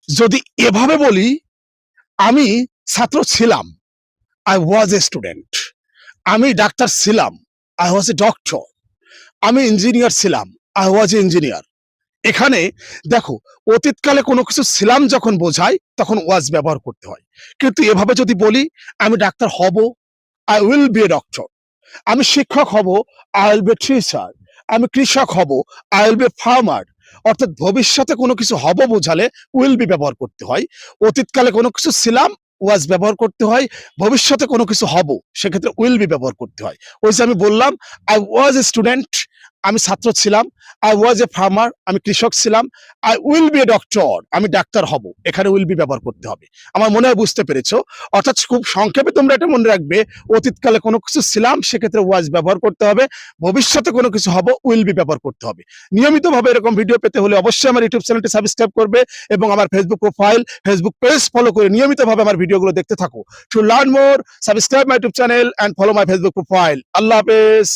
যদি এভাবে বলি, আমি ছাত্র ছিলাম, আই ওয়াজ এ স্টুডেন্ট। আমি ডাক্তার ছিলাম, আই ওয়াজ এ ডক্টর। আমি ইঞ্জিনিয়ার ছিলাম, আই ওয়াজ এ ইঞ্জিনিয়ার। এখানে দেখো, অতীতকালে কোনো কিছু ছিলাম যখন বোঝায় তখন ওয়াজ ব্যবহার করতে হয়। কিন্তু এভাবে যদি বলি, আমি ডাক্তার হব, I will B a doctor. আমি শিক্ষক হব, I will B a teacher. আমি কৃষক হব, I will B a farmer. অর্থাৎ ভবিষ্যতে কোনো কিছু হব বোঝালে উইল বি ব্যবহার করতে হয়। অতীতকালে কোনো কিছু ছিলাম, ওয়াজ ব্যবহার করতে হয়। ভবিষ্যতে কোনো কিছু হব, সেক্ষেত্রে উইল বি ব্যবহার করতে হয়। ওই যে আমি বললাম, আই ওয়াজ এ স্টুডেন্ট, আমি ছাত্র ছিলাম। আই ওয়াজ এ ফার্মার, আমি কৃষক ছিলাম। I will B a doctor, আমি ডাক্তার হব। এখানে উইল বি ব্যবহার করতে হবে। আমার মনে হয় বুঝতে পেরেছো। অর্থাৎ খুব সংক্ষেপে তোমরা এটা মনে রাখবে, অতীতকালে কোনো কিছু ছিলাম, সেক্ষেত্রে ওয়াজ ব্যবহার করতে হবে। ভবিষ্যতে কোনো কিছু হব, উইল বি ব্যবহার করতে হবে। নিয়মিতভাবে এরকম ভিডিও পেতে হলে অবশ্যই আমার ইউটিউব চ্যানেলটি সাবস্ক্রাইব করবে এবং আমার Facebook profile, Facebook page follow করে নিয়মিতভাবে আমার ভিডিওগুলো দেখতে থাকো। To learn more, subscribe my YouTube channel and follow my Facebook profile. Allah হাফেজ।